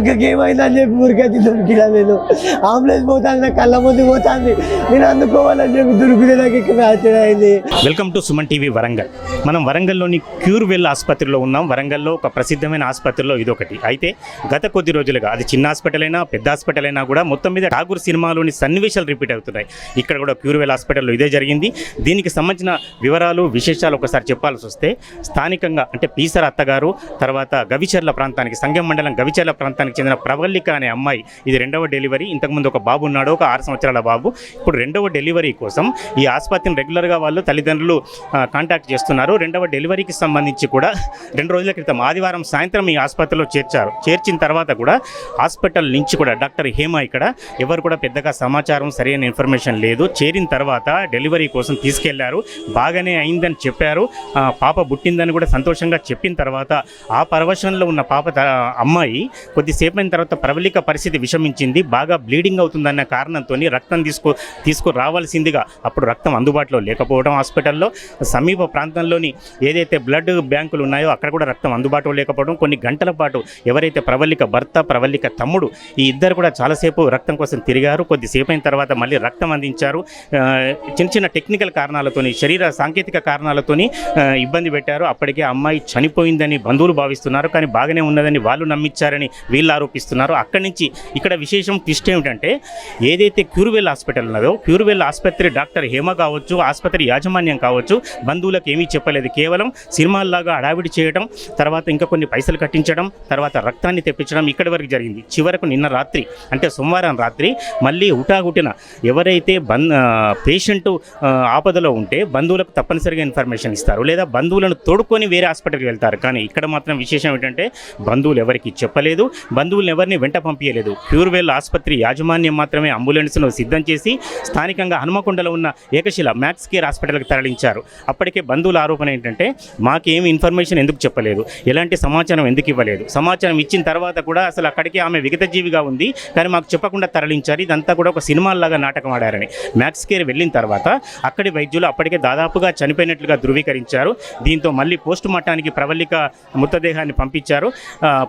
అక్కకి ఏమైందని చెప్పి ఊరికైతే దొరికినా నేను. అంబులెన్స్ పోతాను, నా కళ్ళ ముందు పోతుంది, నేను అందుకోవాలని చెప్పి దొరికితే నాకు ఇక్కడ ఆశ్చర్యం అయింది. Welcome to Suman TV Warangal. మనం వరంగల్లోని క్యూర్వెల్ ఆసుపత్రిలో ఉన్నాం. వరంగల్లో ఒక ప్రసిద్ధమైన ఆసుపత్రిలో ఇదొకటి. అయితే గత కొద్ది రోజులుగా అది చిన్న హాస్పిటల్ అయినా పెద్ద హాస్పిటల్ అయినా కూడా మొత్తం మీద ఠాగూర్ సినిమాలోని సన్నివేశాలు రిపీట్ అవుతున్నాయి. ఇక్కడ కూడా క్యూర్వెల్ హాస్పిటల్లో ఇదే జరిగింది. దీనికి సంబంధించిన వివరాలు విశేషాలు ఒకసారి చెప్పాల్సి వస్తే, స్థానికంగా అంటే పీసర అత్తగారు, తర్వాత గవిచర్ల ప్రాంతానికి, సంగం మండలం గవిచర్ల ప్రాంతానికి చెందిన ప్రవల్లిక అనే అమ్మాయి, ఇది రెండవ డెలివరీ. ఇంతకుముందు ఒక బాబు ఉన్నాడు, ఒక 6 సంవత్సరాల బాబు. ఇప్పుడు రెండవ డెలివరీ కోసం ఈ ఆసుపత్రిని రెగ్యులర్గా వాళ్ళు తల్లిదండ్రులు కాంటాక్ట్ చేస్తున్నారు. రెండవ డెలివరీకి సంబంధించి కూడా 2 రోజుల క్రితం ఆదివారం సాయంత్రం ఈ ఆసుపత్రిలో చేర్చారు. చేర్చిన తర్వాత కూడా హాస్పిటల్ నుంచి కూడా డాక్టర్ హేమ ఇక్కడ ఎవరు కూడా పెద్దగా సమాచారం, సరైన ఇన్ఫర్మేషన్ లేదు. చేరిన తర్వాత డెలివరీ కోసం తీసుకెళ్లారు. బాగానే అయిందని చెప్పారు. పాప పుట్టిందని కూడా సంతోషంగా చెప్పిన తర్వాత ఆ పరవశంలో ఉన్న అమ్మాయి కొద్దిసేపు అయిన తర్వాత ప్రవళిక పరిస్థితి విషమించింది. బాగా బ్లీడింగ్ అవుతుందన్న కారణంతో రక్తం తీసుకురావాల్సిందిగా, అప్పుడు రక్తం అందుబాటులో లేకపోవడం, హాస్పిటల్లో సమీప ప్రాంతంలోని ఏదైతే బ్లడ్ బ్యాంకులు ఉన్నాయో అక్కడ కూడా రక్తం అందుబాటులో లేకపోవడం, కొన్ని గంటల పాటు ఎవరైతే ప్రవళిక భర్త, ప్రవళిక తమ్ముడు, ఈ ఇద్దరు కూడా చాలాసేపు రక్తం కోసం తిరిగారు. కొద్దిసేపు అయిన తర్వాత మళ్ళీ రక్తం అందించారు. చిన్న చిన్న టెక్నికల్ కారణాలతోని, శరీర సాంకేతిక కారణాలతోని ఇబ్బంది పెట్టారు. అప్పటికే అమ్మాయి చనిపోయిందని బంధువులు భావిస్తున్నారు, కానీ బాగానే ఉన్నదని వాళ్ళు నమ్మించారని వీళ్ళు ఆరోపిస్తున్నారు. అక్కడి నుంచి ఇక్కడ విశేషం ట్విస్ట్ ఏమిటంటే, ఏదైతే క్యూర్వెల్ హాస్పిటల్ ఉన్నదో, క్యూర్వెల్ ఆసుపత్రి డాక్టర్ హేమ కావచ్చు, ఆసుపత్రి యాజమాన్యం కావచ్చు, బంధువులకు ఏమీ చెప్పలేదు. కేవలం సినిమాల్లాగా హడావిడి చేయడం, తర్వాత ఇంకా కొన్ని పైసలు కట్టించడం, తర్వాత రక్తాన్ని తెప్పించడం, ఇక్కడి వరకు జరిగింది. చివరకు నిన్న రాత్రి అంటే సోమవారం రాత్రి మళ్ళీ హుటాహుటిన ఎవరైతే పేషెంట్ ఆపదలో ఉంటే బంధువులకు తప్పనిసరిగా ఇన్ఫర్మేషన్ ఇస్తారు, లేదా బంధువులను తోడుకొని వేరే హాస్పిటల్కి వెళ్తారు. కానీ ఇక్కడ మాత్రం విశేషం ఏంటంటే, బంధువులు ఎవరికి చెప్పలేదు, బంధువులను ఎవరిని వెంట పంపించలేదు. క్యూర్వెల్ ఆసుపత్రి యాజమాన్యం మాత్రమే అంబులెన్స్ను సిద్ధం చేసి స్థానికంగా హనుమకొండలో ఉన్న ఏకశిల మ్యాక్స్ కేర్ హాస్పిటల్కి తరలించారు. అప్పటికే బంధువుల ఆరోపణ ఏంటంటే, మాకేమి ఇన్ఫర్మేషన్ ఎందుకు చెప్పలేదు, ఎలాంటి సమాచారం ఎందుకు ఇవ్వలేదు, సమాచారం ఇచ్చిన తర్వాత కూడా అసలు అక్కడికి ఆమె విగతజీవిగా ఉంది కానీ మాకు చెప్పకుండా తరలించారు, ఇదంతా కూడా ఒక సినిమాల్లాగా నాటకం ఆడారని మ్యాక్స్ కేర్ వెళ్ళిన తర్వాత అక్కడి వైద్యులు అప్పటికే దాదాపుగా చనిపోయినట్లుగా ధృవీకరించారు. దీంతో మళ్ళీ పోస్ట్ మార్టానికి ప్రవళిక మృతదేహాన్ని పంపించారు.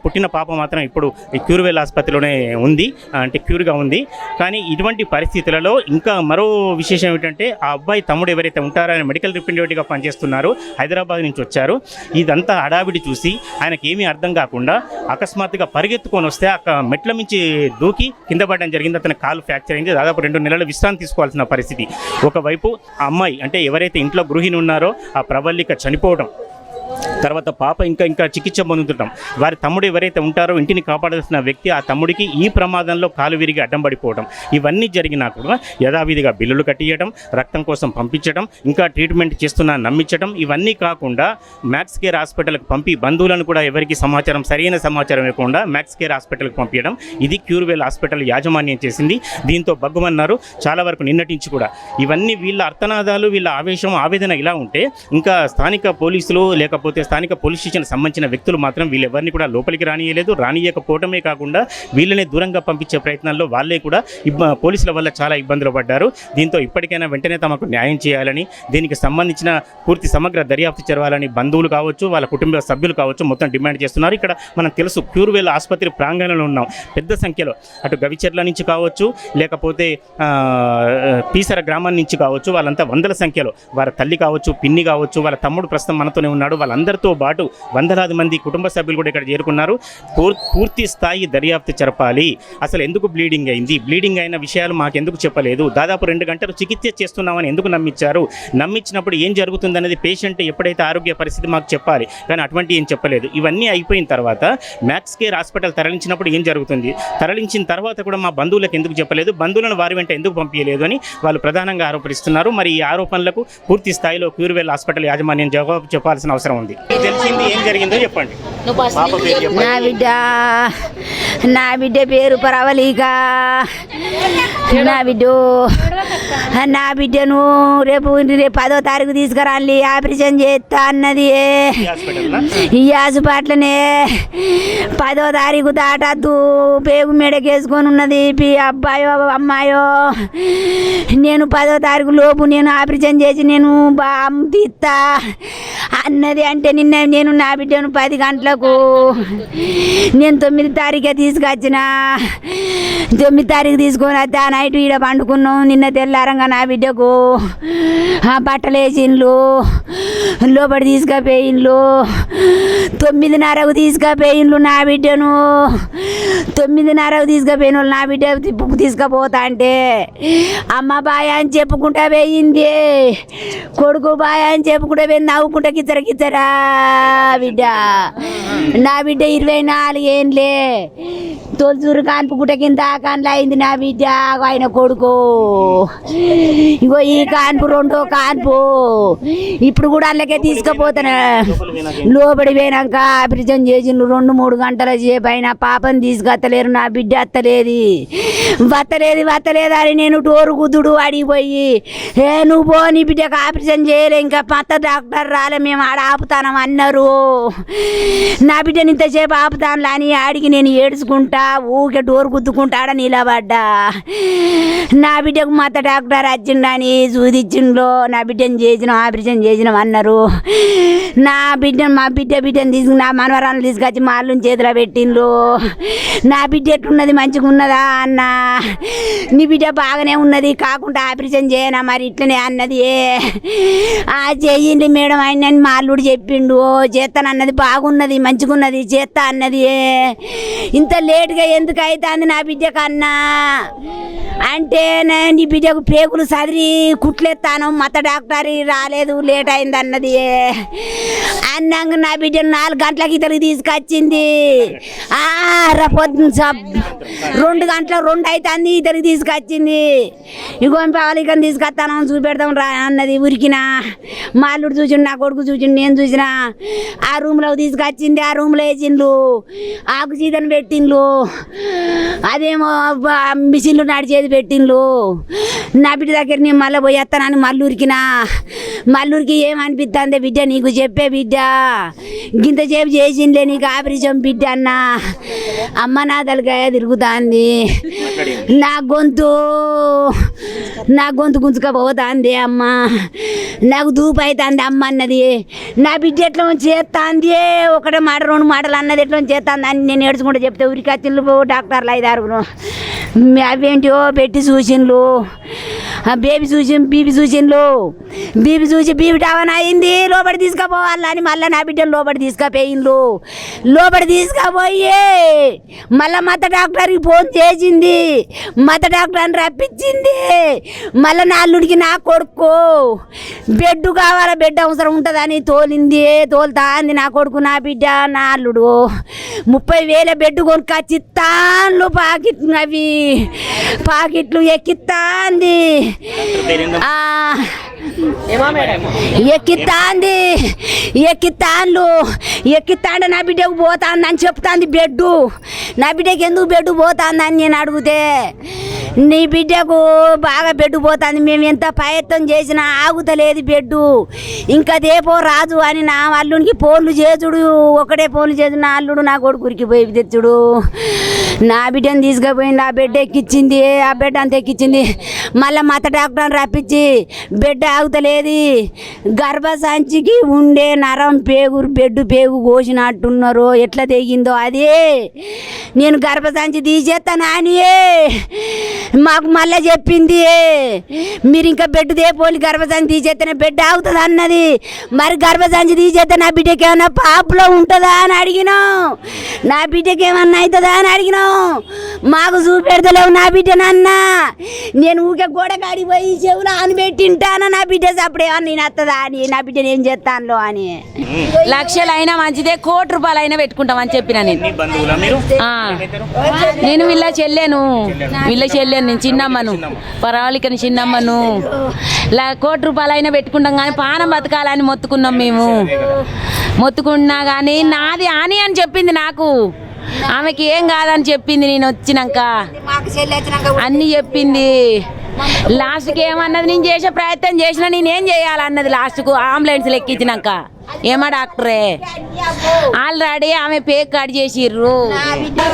పుట్టిన పాప మాత్రం ఇప్పుడు క్యూర్వెల్ ఆసుపత్రిలోనే ఉంది, అంటే క్యూర్గా ఉంది. కానీ ఇటువంటి పరిస్థితులలో ఇంకా మరో విశేషం ఏమిటంటే, ఆ అబ్బాయి తమ్ముడు ఎవరైతే ఉంటారో ఆయన మెడికల్ రిప్రజెంటేటివ్గా పనిచేస్తున్నారు, హైదరాబాద్ నుంచి వచ్చారు. ఇదంతా హడావిడి చూసి ఆయనకి ఏమీ అర్థం కాకుండా అకస్మాత్తుగా పరిగెత్తుకొని వస్తే మెట్ల మించి దూకి కింద పడడం జరిగింది. అతని కాలు ఫ్రాక్చర్ అయింది. దాదాపు 2 నెలలు విశ్రాంతి తీసుకోవాల్సిన పరిస్థితి. ఒకవైపు ఆ అమ్మాయి అంటే ఎవరైతే ఇంట్లో గృహిణి ఉన్నారో ఆ ప్రవళిక చనిపోవడం, తర్వాత పాప ఇంకా చికిత్స పొందుతుంటాం. వారి తమ్ముడు ఎవరైతే ఉంటారో ఇంటిని కాపాడాల్సిన వ్యక్తి, ఆ తమ్ముడికి ఈ ప్రమాదంలో కాలు విరిగి అడ్డం పడిపోవడం, ఇవన్నీ జరిగినా కూడా యథావిధిగా బిల్లులు కట్టియడం, రక్తం కోసం పంపించడం, ఇంకా ట్రీట్మెంట్ చేస్తున్నా నమ్మించడం, ఇవన్నీ కాకుండా మ్యాక్స్ కేర్ హాస్పిటల్కి పంపి బంధువులను కూడా ఎవరికి సరైన సమాచారం ఇవ్వకుండా మ్యాక్స్ కేర్ హాస్పిటల్కి పంపించడం, ఇది క్యూర్వెల్ హాస్పిటల్ యాజమాన్యం చేసింది. దీంతో బగ్గుమన్నారు చాలా వరకు నిన్నటించి కూడా. ఇవన్నీ వీళ్ళ అర్థనాదాలు, వీళ్ళ ఆవేదన ఇలా ఉంటే, ఇంకా స్థానిక పోలీసులు లేకపోతే స్థానిక పోలీస్ స్టేషన్ సంబంధించిన వ్యక్తులు మాత్రం వీళ్ళెవరిని కూడా లోపలికి రానియకపోవటమే కాకుండా వీళ్ళని దూరంగా పంపించే ప్రయత్నాల్లో వాళ్ళే కూడా పోలీసుల వల్ల చాలా ఇబ్బందులు పడ్డారు. దీంతో ఇప్పటికైనా వెంటనే తమకు న్యాయం చేయాలని, దీనికి సంబంధించిన పూర్తి సమగ్ర దర్యాప్తు జరగాలని బంధువులు కావచ్చు, వాళ్ళ కుటుంబ సభ్యులు కావచ్చు మొత్తం డిమాండ్ చేస్తున్నారు. ఇక్కడ మనం తెలుసు క్యూర్వెల్ ఆసుపత్రి ప్రాంగణంలో ఉన్నాం. పెద్ద సంఖ్యలో అటు గవిచర్ల నుంచి కావచ్చు, లేకపోతే పీసర గ్రామం నుంచి కావచ్చు, వాళ్ళంతా వందల సంఖ్యలో, వారి తల్లి కావచ్చు, పిన్ని కావచ్చు, వాళ్ళ తమ్ముడు ప్రస్తుతం మనతోనే ఉన్నాడు, వాళ్ళందరితో పాటు వందలాది మంది కుటుంబ సభ్యులు కూడా ఇక్కడ చేరుకున్నారు. పూర్తి స్థాయి దర్యాప్తు జరపాలి. అసలు ఎందుకు బ్లీడింగ్ అయింది, బ్లీడింగ్ అయిన విషయాలు మాకెందుకు చెప్పలేదు, దాదాపు 2 గంటలు చికిత్స చేస్తున్నామని ఎందుకు నమ్మించారు, నమ్మించినప్పుడు ఏం జరుగుతుందనేది పేషెంట్ ఎప్పుడైతే ఆరోగ్య పరిస్థితి మాకు చెప్పాలి, కానీ అటువంటి ఏం చెప్పలేదు. ఇవన్నీ అయిపోయిన తర్వాత మ్యాక్స్ కేర్ హాస్పిటల్ తరలించినప్పుడు ఏం జరుగుతుంది, తరలించిన తర్వాత కూడా మా బంధువులకు ఎందుకు చెప్పలేదు, బంధువులను వారి వెంట ఎందుకు పంపించలేదు అని వాళ్ళు ప్రధానంగా ఆరోపిస్తున్నారు. మరి ఈ ఆరోపణలకు పూర్తి స్థాయిలో క్యూర్వెల్ హాస్పిటల్ యాజమాన్యం జవాబు చెప్పాల్సిన అవసరం ఉంది. తెలిసింది ఏం జరిగిందో చెప్పండి. నా బిడ్డ పేరు ప్రవళిక. నా బిడ్డను రేపు 10వ తారీఖు తీసుకురాలి, ఆపరేషన్ చేస్తా అన్నది. ఈ హాస్పిటల్నే 10వ తారీఖు దాటద్దు, పేగు మెడకేసుకొని ఉన్నది అబ్బాయో అమ్మాయో. నేను 10వ తారీఖు లోపు నేను ఆపరేషన్ చేసి నేను తీస్తా అన్నది. అంటే నేను నా బిడ్డను 10 గంటలకు నేను 9 తారీఖే తీసుకొచ్చిన. 9 తారీఖు తీసుకొని వస్తే ఆ నైట్ ఈడ పండుకున్నాం. నిన్న తెల్లారంగా నా బిడ్డకు బట్టలు వేసిండ్లు, లోపలి తీసుకుపోయిండ్లు. 9:30కు తీసుకుపోయిండ్లు నా బిడ్డను. 9:30కు తీసుకుపోయిన వాళ్ళు నా బిడ్డ తిప్పుకు తీసుకుపోతా అంటే అమ్మ బాయ్ అని చెప్పుకుంటా పోయింది, కొడుకు బాయ్ అని చెప్పుకుంటా పోయింది. నవ్వుకుంటా కిచ్చరా బిడ్డ. నా బిడ్డ 24 ఏండ్లే. తొలిచూరు కాన్పు గుట్ట కింద కాన్లు అయింది నా బిడ్డ. ఆయన కొడుకు ఇగో ఈ కాన్పు 2వ కాన్పు. ఇప్పుడు కూడా అందుకే తీసుకుపోతాను. లోబడి పోయినాక ఆపరేషన్ చేసిండ్రు 2-3 గంటల సేపు అయినా పాపని తీసుకొత్తలేరు. నా బిడ్డ వత్తలేదు అని నేను డోరు గుద్దుడు అడిగిపోయి నువ్వు పో, నీ బిడ్డకు ఆపరేషన్ చేయలే, ఇంకా మత్త డాక్టర్ రాలే, మేము ఆడ ఆపుతానం అన్నారు. నా బిడ్డని ఇంతసేపు ఆపుతాను అని ఆడికి నేను ఏడ్చుకుంటా ఊకే డోరు గుద్దుకుంటా ఆడ నిలబడ్డా. నా బిడ్డకు మత్త డాక్టర్ వచ్చిండని చూదిచ్చిండ్లో నా బిడ్డని చేసినాం, ఆపరేషన్ చేసినాం అన్నారు. మా బిడ్డని తీసుకుని నా మనవరాలను తీసుకొచ్చి మా అల్లుని చేతిలో పెట్టిండ్రు. నా బిడ్డ ఎట్లున్నది, మంచిగా ఉన్నదా అన్న? నీ బిడ్డ బాగానే ఉన్నది, కాకుండా ఆపరేషన్ చేయనా మరి ఇట్లనే అన్నది. చెయ్యండి మేడం ఆయన మా అల్లుడు చెప్పిండు. చేస్తానన్నది, బాగున్నది, మంచిగా ఉన్నది, చేస్తా అన్నది. ఇంత లేటుగా ఎందుకు అవుతుంది నా బిడ్డ కన్నా అంటే నీ బిడ్డకు పేగులు సదిరి కుట్లెత్తాను, మత డాక్టర్ రాలేదు, లేట్ అయింది అన్నది. అన్నాక నా బిడ్డ 4 గంటలకి ఇతరికి తీసుకొచ్చింది. పొద్దున 2 గంటల 2 అవుతుంది ఇతరికి తీసుకొచ్చింది. ఇగో పాలికని తీసుకొస్తాను చూపెడతాం రా అన్నది. ఉరికినా మా అల్లుడు చూసిండు, నా కొడుకు చూసిండు, నేను చూసిన. ఆ రూమ్లో తీసుకొచ్చింది, ఆ రూమ్లో వేసిండ్రు, ఆకు చీతను పెట్టిండ్రు, అదేమో మిషన్లు నడిచేది పెట్టిండ్రు. నా బిడ్డ దగ్గర నేను మళ్ళీ పోయేస్తానని మల్లూరికి ఏమనిపిస్తుంది బిడ్డ, నీకు చెప్పే బిడ్డ గింతసేపు చేసిండే నీకు ఆపరేషన్ బిడ్డ అన్న. అమ్మ నా తలకాయ తిరుగుతుంది, నా గొంతు గుంజుకపోతుంది అమ్మ, నాకు దూపు అవుతుంది అమ్మ అన్నది. నా బిడ్డ ఎట్లా చేస్తుంది, 1 మాట 2 మాటలు అన్నది ఎట్లా చేస్తుంది అని నేను ఏడ్చుకుంటూ చెప్తే ఉరికి వచ్చిండ్రు డాక్టర్లు 5-6. అవేంటివో పెట్టి చూసిండ్రు, బీపీ చూసిండ్రు. బీపీ చూసి బీపీ టవన్ అయింది, లోపలి తీసుకుపోవాలని మళ్ళీ నా బిడ్డను లోపలి తీసుకుపోయిండ్రు. లోపలి తీసుకుపోయి మళ్ళీ మత డాక్టర్కి ఫోన్ చేసింది, మత డాక్టర్ని రప్పించింది. మళ్ళీ నా అల్లుడికి నా కొడుకు బెడ్ కావాలా, బెడ్ అవసరం ఉంటుందని తోలుతా అంది నా కొడుకు, నా బిడ్డ, నా అల్లుడు. 30,000 బెడ్ కొనుక్కొచ్చి తాన్లు పాకెట్లు ఎక్కిస్తాంది, ఎక్కిస్తాండు. నా బిడ్డకు పోతాంది అని చెప్తాంది బెడ్డు. నా బిడ్డకి ఎందుకు బెడ్డు పోతాందని నేను అడిగితే నీ బిడ్డకు బాగా బెడ్డు పోతుంది, మేము ఎంత ప్రయత్నం చేసినా ఆగుతలేదు బెడ్డు, ఇంకా దేపో రాజు అని నా అల్లునికి ఫోన్లు చేసుడు, ఒకటే ఫోన్లు చేసి నా అల్లుడు నా కొడుకురికి పోయి తెచ్చుడు. నా బిడ్డను తీసుకుపోయింది, ఆ బెడ్ ఎక్కించింది, ఆ బెడ్ అంత ఎక్కించింది. మళ్ళీ మత డాక్టర్ని రప్పించి బెడ్ ఆగుతలేదు, గర్భసంచికి ఉండే నరం బెడ్ పేగు కోసినట్టున్నారు, ఎట్లా తెగిందో అదే. నేను గర్భసంచి తీసేస్తాను అని మాకు మళ్ళీ చెప్పింది, మీరు ఇంకా బెడ్ దేపోలి గర్భసంచి తీసేస్తేనే బెడ్ ఆగుతుంది అన్నది. మరి గర్భసంచి తీసేస్తే నా బిడ్డకి ఏమన్నా పాపలో ఉంటుందా అని అడిగినాం, నా బిడ్డకి ఏమన్నా అవుతుందా అని అడిగినాం. మాకు చూపెడతలేవు నా బిడ్డనన్న. నేను ఊకే గోడకాడికి పోయి చెవులు అని పెట్టింటానా నా బిడ్డ అప్పుడేమన్నా నేను వస్తుందా అని, నా బిడ్డను ఏం చేస్తాను అని. లక్షలైనా మంచిదే, 1 కోటి రూపాయలైనా పెట్టుకుంటామని చెప్పిన నేను వీళ్ళ చెల్లెను నేను చిన్నమ్మను, పరావళికని చిన్నమ్మను. 1 కోటి రూపాయలైనా పెట్టుకుంటాం కానీ పానం బతకాలని మొత్తుకున్నాం మేము. మొత్తుకున్నా కానీ నాది అని చెప్పింది నాకు, ఆమెకి ఏం కాదని చెప్పింది. నేను వచ్చినాక అన్నీ చెప్పింది. లాస్ట్కి ఏమన్నది, నేను చేసే ప్రయత్నం చేసినా నేనేం చేయాలన్నది. లాస్ట్కు అంబులెన్స్లు ఎక్కించినాక ఏమా డాక్టరే ఆల్రెడీ ఆమె పేక్ కట్ చేసిర్రు.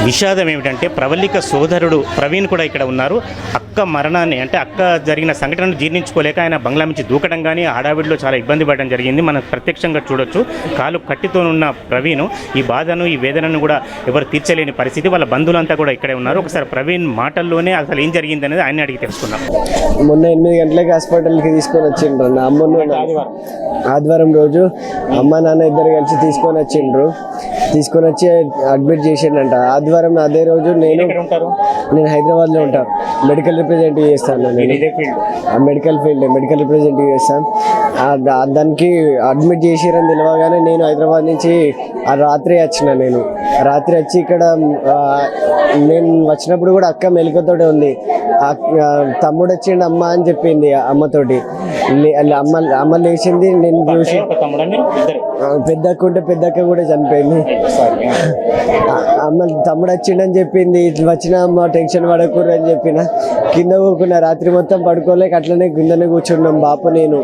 విషాదం ఏమిటంటే ప్రవళిక సోదరుడు ప్రవీణ్ కూడా ఇక్కడ ఉన్నారు. అక్క మరణాన్ని అంటే అక్క జరిగిన సంఘటనను జీర్ణించుకోలేక ఆయన బంగ్లా నుంచి దూకడం కానీ హడావిడిలో చాలా ఇబ్బంది పడడం జరిగింది. మనం ప్రత్యక్షంగా చూడొచ్చు. కాలు కట్టితోనున్న ప్రవీణ్ ఈ బాధను ఈ వేదనను కూడా ఎవరు తీర్చలేని పరిస్థితి. వాళ్ళ బంధువులంతా కూడా ఇక్కడే ఉన్నారు. ఒకసారి ప్రవీణ్ మాటల్లోనే అసలు ఏం జరిగింది అనేది ఆయన అడిగి తెలుసుకున్నాం. మొన్న 8 గంటలకి హాస్పిటల్కి తీసుకొని వచ్చిండ్రు. నా అమ్మను ఆదివారం రోజు అమ్మ నాన్న ఇద్దరు కలిసి తీసుకొని వచ్చి అడ్మిట్ చేసిండంట. ఆదివారం అదే రోజు నేను హైదరాబాద్లో ఉంటాను. మెడికల్ రిప్రజెంటేటివ్ చేస్తాను. నేను మెడికల్ రిప్రజెంటేటివ్ చేస్తాను. దానికి అడ్మిట్ చేసిరని తెలియగానే నేను హైదరాబాద్ నుంచి రాత్రి వచ్చి ఇక్కడ నేను వచ్చినప్పుడు కూడా అక్క మెలకువతోటే ఉంది. తమ్ముడు వచ్చిండు అమ్మ అని చెప్పింది అమ్మతోటి. అమ్మ లేచింది, నేను చూసి పెద్దక్క ఉంటే పెద్దక్క కూడా చనిపోయింది. అమ్మ తమ్ముడు వచ్చిండని చెప్పింది. వచ్చిన అమ్మ టెన్షన్ పడకూడదు అని చెప్పిన. కింద కూకున్నా, రాత్రి మొత్తం పడుకోలేక అట్లనే కిందనే కూర్చున్నాం బాపు నేను.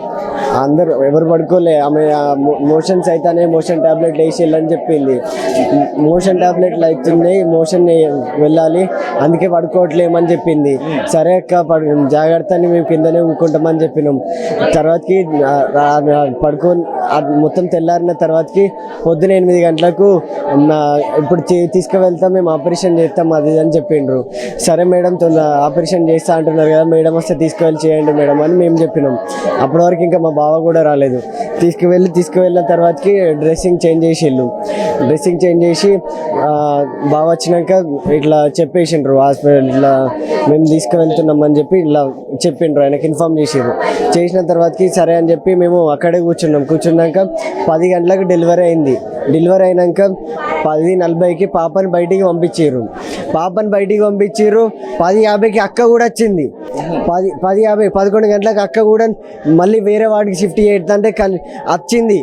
అందరు ఎవరు పడుకోలే. ఆమె మోషన్స్ అయితేనే మోషన్ టాబ్లెట్లు వేసేయాలని చెప్పింది. మోషన్ టాబ్లెట్లు అవుతున్నాయి, మోషన్ వెళ్ళాలి, అందుకే పడుకోవట్లేమని చెప్పింది. సరే అక్క జాగ్రత్త అని మేము కిందనే ఊకుంటామని చెప్పినాం. తర్వాతకి మొత్తం తెల్లారిన తర్వాతకి పొద్దున 8 గంటలకు ఇప్పుడు తీసుకువెళ్తాం, మేము ఆపరేషన్ చేస్తాం అది అని చెప్పిండ్రు. సరే మేడం ఆపరేషన్ చేస్తా అంటున్నారు కదా, మేడం వస్తే తీసుకువెళ్ళి చేయండి మేడం అని మేము చెప్పినాం. అప్పటి వరకు ఇంకా మా బావ కూడా రాలేదు. తీసుకువెళ్ళిన తర్వాతకి డ్రెస్సింగ్ చేంజ్ చేసి బావ వచ్చినాక ఇట్లా చెప్పేసిండ్రు హాస్పిటల్ ఇట్లా మేము తీసుకువెళ్తున్నామని చెప్పి ఇట్లా చెప్పిండ్రు. ఆయనకి ఇన్ఫామ్ చేసిన తర్వాతకి సరే అని చెప్పి మేము అక్కడే కూర్చున్నాక 10 గంటలకు డెలివరీ అయింది. డెలివరీ అయినాక 10:40కి పాపని బయటికి పంపించారు. 10:50కి అక్క కూడా వచ్చింది. 10:50 11 గంటలకు అక్క కూడా మళ్ళీ వేరే వాడికి షిఫ్ట్ చేద్దంటే వచ్చింది.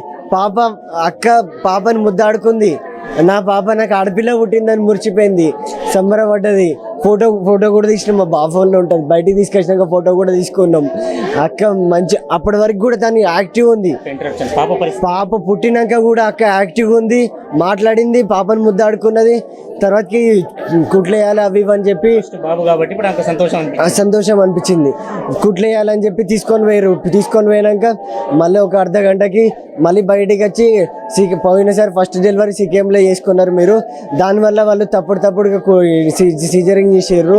పాపని ముద్దాడుకుంది. నా పాప నాకు ఆడపిల్ల పుట్టిందని మురిచిపోయింది, సంబరపడ్డది. ఫోటో కూడా తీసినాం, మా బాబు ఫోన్లో ఉంటుంది. బయటికి తీసుకొచ్చినాక ఫోటో కూడా తీసుకున్నాం. అక్క మంచి అప్పటి వరకు కూడా తను యాక్టివ్ ఉంది. పాప పుట్టినాక కూడా అక్క యాక్టివ్ ఉంది, మాట్లాడింది, పాపను ముద్దాడుకున్నది. తర్వాతకి కుట్లేయాలి అవి ఇవని చెప్పి సంతోషం అనిపించింది. కుట్లేయాలని చెప్పి తీసుకొని పోయినాక మళ్ళీ ఒక అర్ధ గంటకి మళ్ళీ బయటికి వచ్చి పోయినసారి ఫస్ట్ డెలివరీ సీకేఎంలో చేసుకున్నారు మీరు, దానివల్ల వాళ్ళు తప్పుడుగా సీజరింగ్ చేసారు.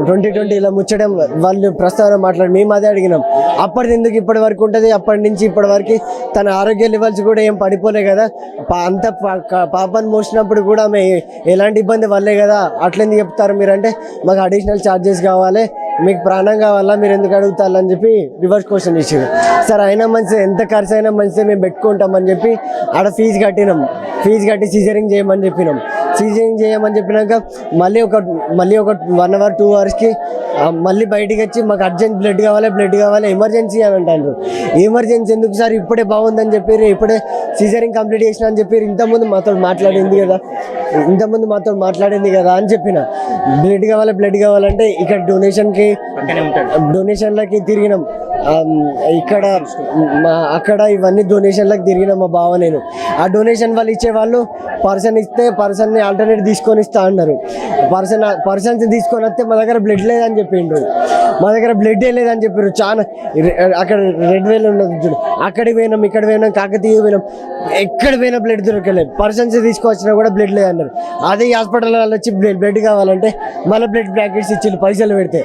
2020లో ముచ్చడం వాళ్ళు ప్రస్తావన మాట్లాడి మేము అదే అడిగినాం. అప్పటిది ఎందుకు ఇప్పటి వరకు ఉంటుంది? అప్పటి నుంచి ఇప్పటి వరకు తన ఆరోగ్య లెవెల్స్ కూడా ఏం పడిపోలే కదా. అంత పాపను మోసినప్పుడు కూడా ఎలాంటి ఇబ్బంది వల్లే కదా. అట్లెందుకు చెప్తారు మీరు అంటే, మాకు అడిషనల్ ఛార్జెస్ కావాలి, మీకు ప్రాణం కావాలా, మీరు ఎందుకు అడుగుతారు అని చెప్పి రివర్స్ క్వశ్చన్ ఇచ్చారు. సార్ అయినా మంచిది, ఎంత ఖర్చు అయినా మంచిదే, మేము పెట్టుకుంటామని చెప్పి ఆడ ఫీజు కట్టి సీజరింగ్ చేయమని చెప్పినాం. సీజరింగ్ చేయమని చెప్పినాక మళ్ళీ ఒక 1 అవర్ 2 అవర్స్కి మళ్ళీ బయటికి వచ్చి మాకు అర్జెంట్ బ్లడ్ కావాలి ఎమర్జెన్సీ అని అంటారు. ఎమర్జెన్సీ ఎందుకు సార్, ఇప్పుడే బాగుందని చెప్పారు, ఇప్పుడే సీజరింగ్ కంప్లీట్ చేసిన అని చెప్పారు. ఇంతకుముందు మాతో మాట్లాడింది కదా అని చెప్పిన. బ్లడ్ కావాలంటే ఇక్కడ డొనేషన్లకి తిరిగినాం. అక్కడ ఇవన్నీ డొనేషన్లకు తిరిగినాం మా బావ నేను. ఆ డొనేషన్ వాళ్ళు ఇచ్చేవాళ్ళు పర్సన్ ఇస్తే పర్సన్ని ఆల్టర్నేట్ తీసుకొని ఇస్తా అన్నారు. పర్సన్స్ తీసుకొని వస్తే మా దగ్గర బ్లడ్ లేదని చెప్పిండ్రు. మా దగ్గర బ్లడ్డే లేదని చెప్పారు. చాలా అక్కడ రెడ్ వేల్ ఉన్నది చూడు, అక్కడికి పోయినాం, ఇక్కడ పోయినాం, కాకతీయ పోయినాం, ఎక్కడ పోయినా బ్లడ్ దొరకలేదు. పర్సన్స్ తీసుకొచ్చినా కూడా బ్లడ్ లేదన్నారు. అదే హాస్పిటల్ వాళ్ళు వచ్చి బ్లడ్ కావాలంటే మళ్ళీ బ్లడ్ ప్యాకెట్స్ ఇచ్చి పైసలు పెడితే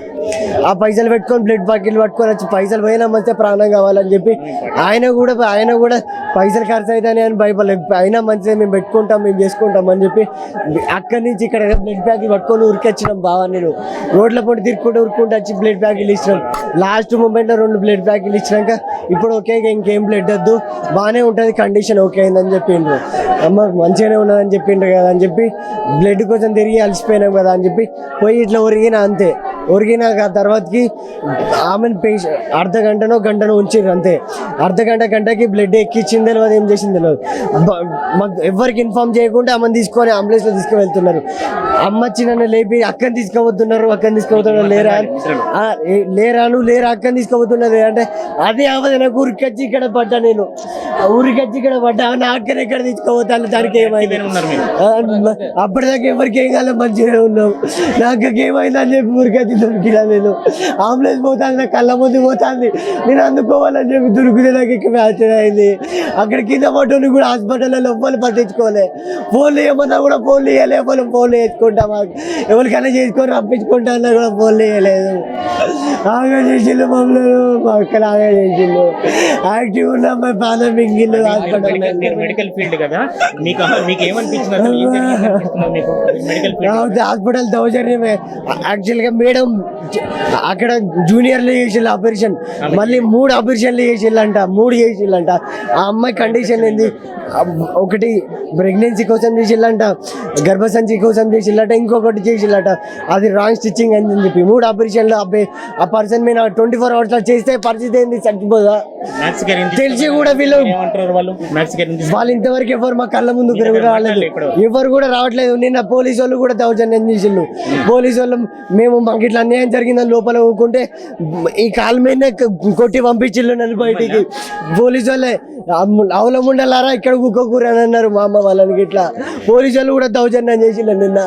ఆ పైసలు పెట్టుకొని బ్లడ్ ప్యాకెట్లు పట్టుకొని వచ్చి పైసలు పోయినామంటే ప్రాణం కావాలని చెప్పి ఆయన కూడా పైసలు ఖర్చు అవుతాయి అని భయపడలేదు. అయినా మంచిగా మేము పెట్టుకుంటాం, మేము చేసుకుంటాం అని చెప్పి అక్కడి నుంచి ఇక్కడ బ్లడ్ ప్యాకెట్ పట్టుకొని ఉరికొచ్చినాం. బాగా నేను రోడ్ల పొడి ఉరుక్కుంటూ వచ్చి బ్లడ్ ప్యాకెట్లు ఇచ్చినాం. లాస్ట్ మూమెంట్లో 2 బ్లడ్ ప్యాకెట్లు ఇచ్చినాక ఇప్పుడు ఓకే, ఇంకేం బ్లడ్ వద్దు, బాగానే ఉంటుంది, కండిషన్ ఓకే అయిందని చెప్పిండ్రు. అమ్మ మంచిగానే ఉన్నదని చెప్పిండ్రు కదా అని చెప్పి బ్లడ్ కోసం తిరిగి అలసిపోయినాం కదా అని చెప్పి పోయి ఇట్లా ఒరిగిన అంతే. ఒరిగినాక తర్వాతకి ఆమెను అర్ధ గంటనో ఉంచిర్రు అంతే. గంటకి బ్లడ్ ఎక్కిచ్చింది తెలియదు, ఏం చేసింది తెలియదు. మాకు ఎవరికి ఇన్ఫార్మ్ చేయకుండా ఆమెను తీసుకొని అంబులెన్స్లో తీసుకువెళ్తున్నారు. అమ్మచ్చి నన్ను లేపి అక్కని తీసుకుపోతున్నారు లేరా లేరా అక్కని తీసుకుపోతున్నారు అంటే అదే అవదు. నాకు ఊరికొచ్చి ఇక్కడ పడ్డా, నేను ఊరికొచ్చి ఇక్కడ పడ్డా, నా అక్కని ఎక్కడ తీసుకుపోతాను, దానికి ఏమైంది అప్పటిదాకా ఎవరికి ఏం కాలేదు, మంచిగా ఉన్నాం. నాకు ఏమైందని చెప్పి ఊరికొచ్చి దొరికినా నేను. అంబులెన్స్ పోతాను, నా కళ్ళ ముందు పోతుంది, నేను అందుకోవాలని చెప్పి దొరికితే నాకు ఇక్కడ ఆశ్చర్యం అయింది. అక్కడ కింద పట్టుని కూడా హాస్పిటల్లో లోపల పట్టించుకోలే, ఫోన్లు ఏమన్నా కూడా ఫోన్లు వేయలే, ఫోన్లు వేసుకుంటా మాకు ఎవరికైనా చేసుకొని రప్పించుకుంటా అన్నా కూడా ఫోన్లు వేయలేదు. ఆగా చేసిళ్ళు మమ్మల్ని, మా అక్కడ ఆగా చేసిళ్ళు. యాక్టివ్ ఉన్నాం, మా పానం మింగిళ్ళు హాస్పిటల్. మెడికల్ ఫీల్డ్ కదా, మీకు ఏమనిపించింది అసలు? ఏం జరిగింది మీకు మెడికల్ ఫీల్డ్? హాస్పిటల్ దౌర్జన్యమే. యాక్చువల్గా మేడం అక్కడ జూనియర్లు చేసిళ్ళు ఆపరేషన్, మళ్ళీ 3 ఆపరేషన్లు చేసిళ్ళంట. ఆ అమ్మాయి కండిషన్ ఏంది, ఒకటి ప్రెగ్నెన్సీ కోసం చేసిళ్ళంట, గర్భసంచి కోసం చేసిళ్ళట, ఇంకొకటి చేసిళ్ళట. అది రాంగ్ స్టిచ్చింగ్ అని చెప్పి 3 ఆపరేషన్లు. అబ్బాయి ఆ పర్సన్ మీద 24 hours చేస్తే పరిస్థితి ఏంది, చచ్చిపోదా? తెలిసి కూడా వీళ్ళు ఇంతవరకు ఎవరు మా కళ్ళ ముందు రాలేదు, ఎవరు కూడా రావట్లేదు. నిన్న పోలీసు వాళ్ళు కూడా దౌర్జన్యం చేసిళ్ళు. పోలీసు వాళ్ళు మేము మాకు ఇట్లా అన్యాయం జరిగిందని లోపల ఊరుకుంటే ఈ కాలు మీదనే కొట్టి పంపించిళ్ళు నన్ను బయటికి. పోలీసు వాళ్ళే అవలముండలారా ఇక్కడ కుక్కకూర అని అన్నారు మా అమ్మ వాళ్ళని. ఇట్లా పోలీసు వాళ్ళు కూడా దౌర్జన్యం చేసిళ్ళు నిన్న.